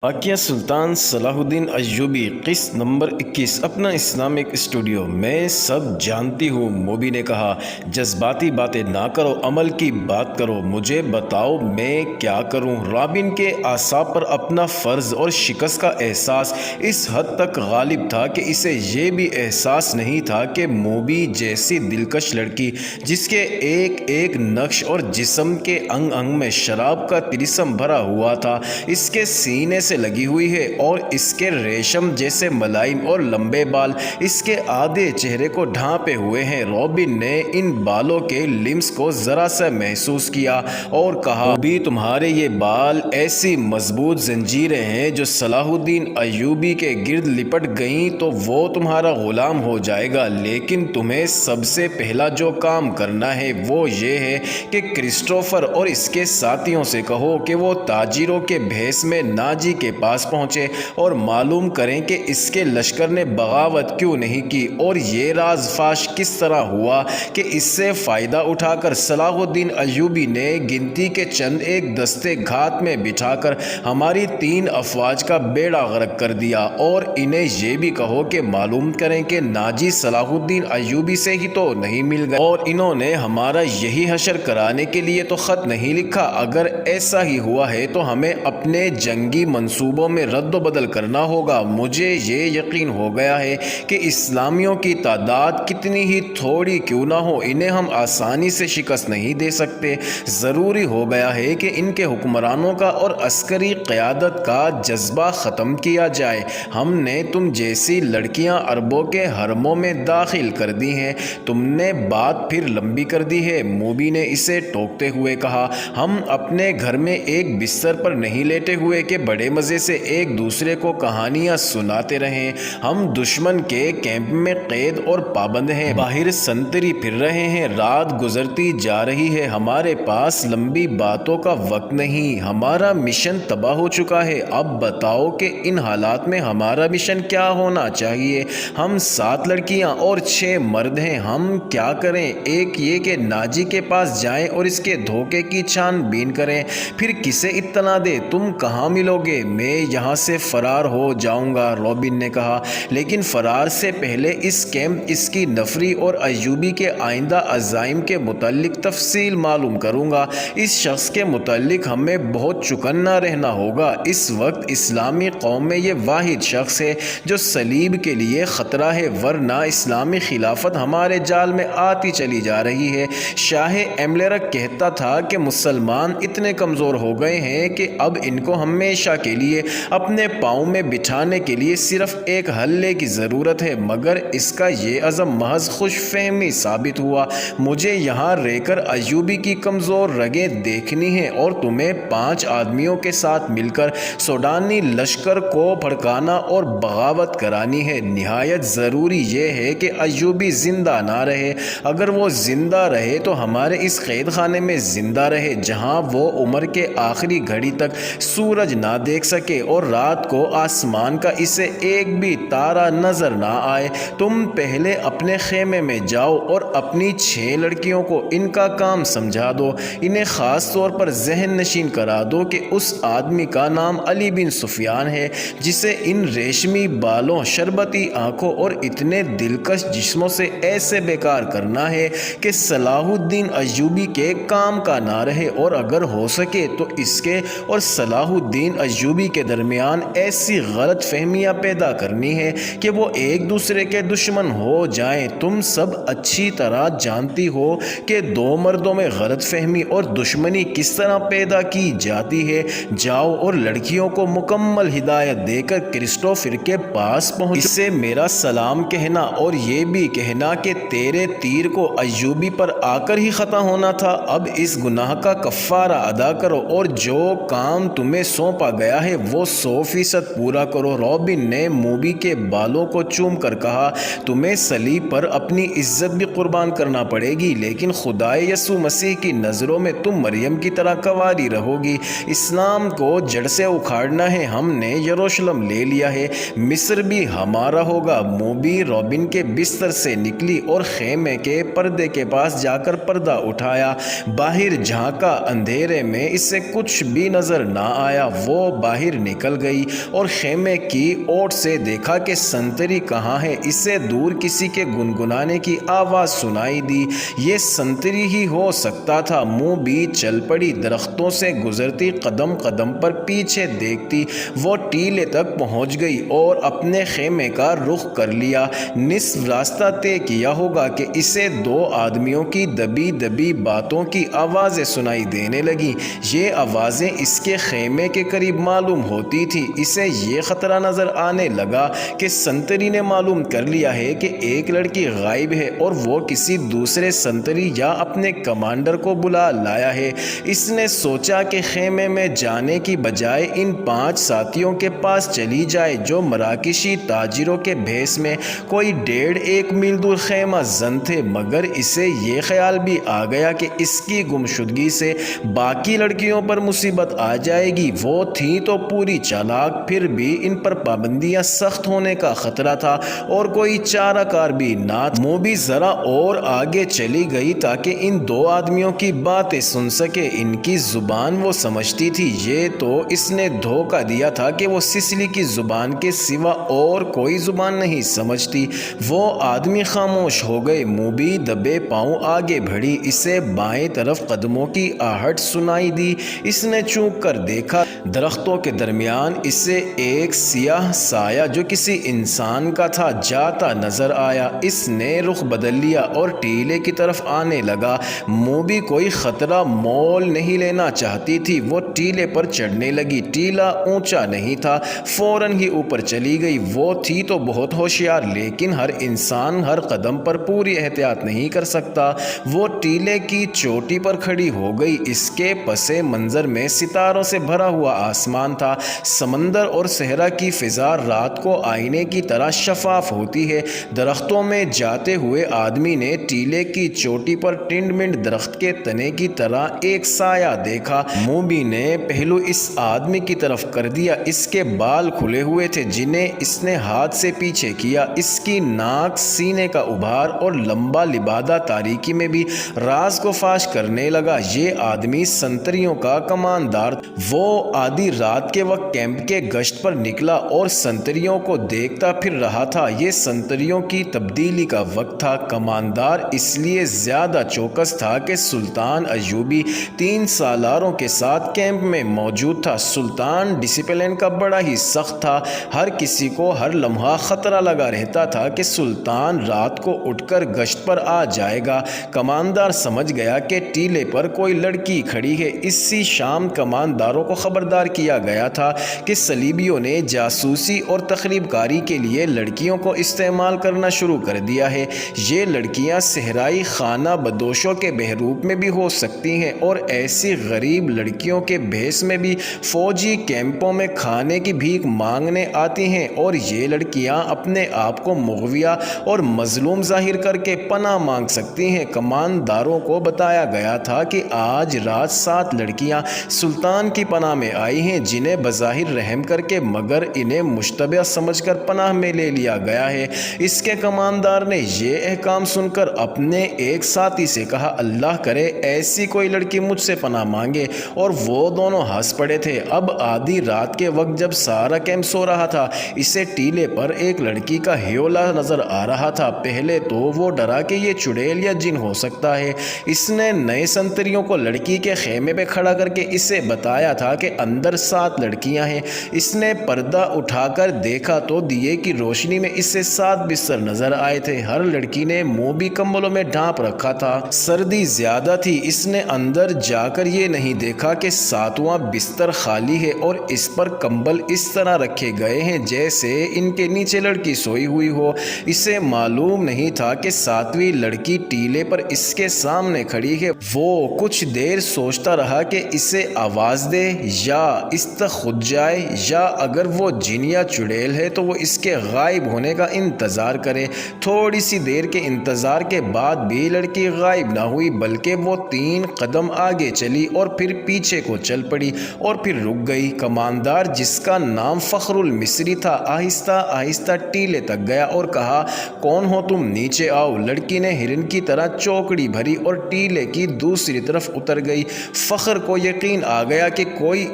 واقعہ سلطان صلاح الدین ایوبی قسط نمبر 21 اپنا اسلامک اسٹوڈیو۔ میں سب جانتی ہوں، موبی نے کہا، جذباتی باتیں نہ کرو، عمل کی بات کرو، مجھے بتاؤ میں کیا کروں۔ رابن کے اعصاب پر اپنا فرض اور شکست کا احساس اس حد تک غالب تھا کہ اسے یہ بھی احساس نہیں تھا کہ موبی جیسی دلکش لڑکی، جس کے ایک ایک نقش اور جسم کے انگ انگ میں شراب کا طلسم بھرا ہوا تھا، اس کے سینے سے لگی ہوئی ہے، اور اس کے ریشم جیسے ملائم اور لمبے بال اس کے آدھے چہرے کو ڈھانپے ہوئے ہیں۔ رابن نے ان بالوں کے لمس کو ذرا سا محسوس کیا اور کہا، موبی، تمہارے یہ بال ایسی مضبوط زنجیریں ہیں، جو صلاح الدین ایوبی کے گرد لپٹ گئیں تو وہ تمہارا غلام ہو جائے گا، لیکن تمہیں سب سے پہلا جو کام کرنا ہے وہ یہ ہے کہ کرسٹوفر اور اس کے ساتھیوں سے کہو کہ وہ تاجروں کے بھیس میں ناجی کے پاس پہنچے اور معلوم کریں کہ اس کے لشکر نے بغاوت کیوں نہیں کی، اور یہ راز فاش کس طرح ہوا کہ اس سے فائدہ اٹھا کر صلاح الدین ایوبی نے گنتی کے چند ایک دستے گھات میں بٹھا کر ہماری 3 افواج کا بیڑا غرق کر دیا، اور انہیں یہ بھی کہو کہ معلوم کریں کہ ناجی صلاح الدین ایوبی سے ہی تو نہیں مل گئے، اور انہوں نے ہمارا یہی حشر کرانے کے لیے تو خط نہیں لکھا۔ اگر ایسا ہی ہوا ہے تو ہمیں اپنے جنگی منصوبوں میں رد و بدل کرنا ہوگا۔ مجھے یہ یقین ہو گیا ہے کہ اسلامیوں کی تعداد کتنی ہی تھوڑی کیوں نہ ہو، انہیں ہم آسانی سے شکست نہیں دے سکتے۔ ضروری ہو گیا ہے کہ ان کے حکمرانوں کا اور عسکری قیادت کا جذبہ ختم کیا جائے۔ ہم نے تم جیسی لڑکیاں عربوں کے حرموں میں داخل کر دی ہیں، تم نے بات پھر لمبی کر دی ہے، موبی نے اسے ٹوکتے ہوئے کہا۔ ہم اپنے گھر میں ایک بستر پر نہیں لیٹے ہوئے کہ بڑے مزے سے ایک دوسرے کو کہانیاں سناتے رہیں، ہم دشمن کے کیمپ میں قید اور پابند ہیں، باہر سنتری پھر رہے ہیں، رات گزرتی جا رہی ہے، ہمارے پاس لمبی باتوں کا وقت نہیں، ہمارا مشن تباہ ہو چکا ہے۔ اب بتاؤ کہ ان حالات میں ہمارا مشن کیا ہونا چاہیے؟ ہم 7 لڑکیاں اور 6 مرد ہیں، ہم کیا کریں؟ ایک یہ کہ ناجی کے پاس جائیں اور اس کے دھوکے کی چھان بین کریں، پھر کسے اطلاع دیں؟ تم کہاں ملو گے؟ میں یہاں سے فرار ہو جاؤں گا، رابن نے کہا، لیکن فرار سے پہلے اس کیمپ، اس کی نفری اور ایوبی کے آئندہ عزائم کے متعلق تفصیل معلوم کروں گا۔ اس شخص کے متعلق ہمیں بہت چوکنا رہنا ہوگا۔ اس وقت اسلامی قوم میں یہ واحد شخص ہے جو صلیب کے لیے خطرہ ہے، ورنہ اسلامی خلافت ہمارے جال میں آتی چلی جا رہی ہے۔ شاہ ایملیرک کہتا تھا کہ مسلمان اتنے کمزور ہو گئے ہیں کہ اب ان کو ہمیشہ کے لیے اپنے پاؤں میں بٹھانے کے لیے صرف ایک حلے کی ضرورت ہے، مگر اس کا یہ عزم محض خوش فہمی ثابت ہوا۔ مجھے یہاں رہ کر ایوبی کی کمزور رگیں دیکھنی ہیں، اور تمہیں 5 آدمیوں کے ساتھ مل کر سوڈانی لشکر کو بھڑکانا اور بغاوت کرانی ہے۔ نہایت ضروری یہ ہے کہ ایوبی زندہ نہ رہے، اگر وہ زندہ رہے تو ہمارے اس قید خانے میں زندہ رہے، جہاں وہ عمر کے آخری گھڑی تک سورج نہ دیکھ سکے، اور رات کو آسمان کا اسے ایک بھی تارا نظر نہ آئے۔ تم پہلے اپنے خیمے میں جاؤ اور اپنی 6 لڑکیوں کو ان کا کام سمجھا دو، انہیں خاص طور پر ذہن نشین کرا دو کہ اس آدمی کا نام علی بن سفیان ہے، جسے ان ریشمی بالوں، شربتی آنکھوں اور اتنے دلکش جسموں سے ایسے بیکار کرنا ہے کہ صلاح الدین ایوبی کے کام کا نہ رہے، اور اگر ہو سکے تو اس کے اور صلاح الدین ایوبی کے درمیان ایسی غلط فہمیاں پیدا کرنی ہے کہ وہ ایک دوسرے کے دشمن ہو جائیں۔ تم سب اچھی طرح جانتی ہو کہ 2 مردوں میں غلط فہمی اور دشمنی کس طرح پیدا کی جاتی ہے۔ جاؤ اور لڑکیوں کو مکمل ہدایت دے کر کرسٹوفر کے پاس پہنچو، اس سے میرا سلام کہنا، اور یہ بھی کہنا کہ تیرے تیر کو ایوبی پر آ کر ہی خطا ہونا تھا۔ اب اس گناہ کا کفارہ ادا کرو، اور جو کام تمہیں سونپا گیا ہے وہ 100% پورا کرو۔ رابن نے موبی کے بالوں کو چوم کر کہا، تمہیں صلیب پر اپنی عزت بھی قربان کرنا پڑے گی، لیکن خدائے یسوع مسیح کی نظروں میں تم مریم کی طرح کنواری رہو گی۔ اسلام کو جڑ سے اکھاڑنا ہے، ہم نے یروشلم لے لیا ہے، مصر بھی ہمارا ہوگا۔ موبی رابن کے بستر سے نکلی اور خیمے کے پردے کے پاس جا کر پردہ اٹھایا، باہر جھانکا، اندھیرے میں اسے کچھ بھی نظر نہ آیا۔ وہ باہر نکل گئی اور خیمے کی اوٹ سے دیکھا کہ سنتری کہاں ہے۔ اسے دور کسی کے گنگنانے کی آواز سنائی دی۔ یہ سنتری ہی ہو سکتا تھا۔ موبی چل پڑی، درختوں سے گزرتی، قدم قدم پر پیچھے دیکھتی۔ وہ ٹیلے تک پہنچ گئی اور اپنے خیمے کا رخ کر لیا۔ نصف راستہ طے کیا ہوگا کہ اسے دو آدمیوں کی دبی دبی باتوں کی آوازیں سنائی دینے لگیں۔ یہ آوازیں اس کے خیمے کے قریب معلوم ہوتی تھی۔ اسے یہ خطرہ نظر آنے لگا کہ سنتری نے معلوم کر لیا ہے کہ ایک لڑکی غائب ہے اور وہ کسی دوسرے سنتری یا اپنے کمانڈر کو بلا لایا ہے۔ اس نے سوچا کہ خیمے میں جانے کی بجائے ان 5 ساتھیوں کے پاس چلی جائے جو مراکشی تاجروں کے بھیس میں کوئی 1.5 میل دور خیمہ زن تھے، مگر اسے یہ خیال بھی آ گیا کہ اس کی گمشدگی سے باقی لڑکیوں پر مصیبت آ جائے گی۔ وہ تھیں تو پوری چالاک، پھر بھی ان پر پابندیاں سخت ہونے کا خطرہ تھا اور کوئی چارہ کار بھی نہ تھا۔ موبی ذرا اور آگے چلی گئی تاکہ ان دو آدمیوں کی باتیں سن سکے۔ ان کی زبان وہ سمجھتی تھی۔ یہ تو اس نے دھوکہ دیا تھا کہ وہ سسلی کی زبان کے سوا اور کوئی زبان نہیں سمجھتی۔ وہ آدمی خاموش ہو گئے۔ موبی دبے پاؤں آگے بڑھی۔ اسے بائیں طرف قدموں کی آہٹ سنائی دی۔ اس نے چونک کر دیکھا، درختوں کے درمیان اسے ایک سیاہ سایہ جو کسی انسان کا تھا جاتا نظر آیا۔ اس نے رخ بدل لیا اور ٹیلے کی طرف آنے لگا۔ موبی کوئی خطرہ مول نہیں لینا چاہتی تھی۔ وہ ٹیلے پر چڑھنے لگی۔ ٹیلا اونچا نہیں تھا، فوراً ہی اوپر چلی گئی۔ وہ تھی تو بہت ہوشیار، لیکن ہر انسان ہر قدم پر پوری احتیاط نہیں کر سکتا۔ وہ ٹیلے کی چوٹی پر کھڑی ہو گئی۔ اس کے پس منظر میں ستاروں سے بھرا ہوا آسمان تھا۔ سمندر اور صحرا کی فضا رات کو آئینے کی طرح شفاف ہوتی ہے۔ درختوں میں جاتے ہوئے آدمی نے ٹیلے کی چوٹی پر ٹنڈ منڈ درخت کے تنے کی طرح ایک سایہ دیکھا۔ موبی نے پہلو اس آدمی کی طرف کر دیا۔ اس کے بال کھلے ہوئے تھے جنہیں اس نے ہاتھ سے پیچھے کیا۔ اس کی ناک، سینے کا ابھار اور لمبا لبادہ تاریکی میں بھی راز کو فاش کرنے لگا۔ یہ آدمی سنتریوں کا کماندار۔ وہ آدھی رات کے وقت کیمپ کے گشت پر نکلا اور سنتریوں کو دیکھتا پھر رہا تھا۔ یہ سنتریوں کی تبدیلی کا وقت تھا۔ کماندار اس لیے زیادہ چوکس تھا کہ سلطان ایوبی 3 سالاروں کے ساتھ کیمپ میں موجود تھا۔ سلطان ڈسپلن کا بڑا ہی سخت تھا۔ ہر کسی کو ہر لمحہ خطرہ لگا رہتا تھا کہ سلطان رات کو اٹھ کر گشت پر آ جائے گا۔ کماندار سمجھ گیا کہ ٹیلے پر کوئی لڑکی کھڑی ہے۔ اسی شام کمانداروں کو خبردار کیا گیا تھا کہ صلیبیوں نے جاسوسی اور تخریب کاری کے لیے لڑکیوں کو استعمال کرنا شروع کر دیا ہے۔ یہ لڑکیاں صحرائی خانہ بدوشوں کے بہروپ میں بھی ہو سکتی ہیں اور ایسی غریب لڑکیوں کے بھیس میں بھی فوجی کیمپوں میں کھانے کی بھیک مانگنے آتی ہیں، اور یہ لڑکیاں اپنے آپ کو مغویہ اور مظلوم ظاہر کر کے پناہ مانگ سکتی ہیں۔ کمانداروں کو بتایا گیا تھا کہ آج رات 7 لڑکیاں سلطان کی پناہ میں آئی ہیں جنہیں بظاہر رحم کر کے مگر انہیں مشتبہ سمجھ کر پناہ میں لے لیا گیا ہے۔ اس کے کماندار نے یہ احکام سن کر اپنے ایک ساتھی سے کہا، اللہ کرے ایسی کوئی لڑکی مجھ سے پناہ مانگے، اور وہ دونوں ہنس پڑے تھے۔ اب آدھی رات کے وقت جب سارا کیمپ سو رہا تھا، اسے ٹیلے پر ایک لڑکی کا ہیولا نظر آ رہا تھا۔ پہلے تو وہ ڈرا کہ یہ چڑیل یا جن ہو سکتا ہے۔ اس نے نئے سنتریوں کو لڑکی کے خیمے پہ کھڑا کر کے اسے بتایا تھا کہ اندر 7 لڑکیاں ہیں۔ اس نے پردہ اٹھا کر دیکھا تو دیے کی روشنی میں اسے 7 بستر نظر آئے تھے۔ ہر لڑکی نے منہ بھی کمبلوں میں ڈھانپ رکھا تھا۔ سردی زیادہ تھی۔ اس نے اندر جا کر یہ نہیں دیکھا کہ 7واں بستر خالی ہے اور اس پر کمبل اس طرح رکھے گئے ہیں جیسے ان کے نیچے لڑکی سوئی ہوئی ہو۔ اسے معلوم نہیں تھا کہ 7ویں لڑکی ٹیلے پر اس کے سامنے کھڑی ہے۔ وہ کچھ دیر سوچتا رہا کہ اسے آواز دے یا اس تک خود جائے، یا اگر وہ جن یا چڑیل ہے تو وہ اس کے غائب ہونے کا انتظار کرے۔ تھوڑی سی دیر کے انتظار کے بعد بھی لڑکی غائب نہ ہوئی، بلکہ وہ 3 قدم آگے چلی اور پھر پیچھے کو چل پڑی اور پھر رک گئی۔ کماندار جس کا نام فخر المصری تھا آہستہ آہستہ ٹیلے تک گیا اور کہا، کون ہو تم؟ نیچے آؤ۔ لڑکی نے ہرن کی طرح چوکڑی بھری اور ٹیلے کی دوسری طرف اتر گئی۔ فخر کو یقین آ گیا کہ کوئی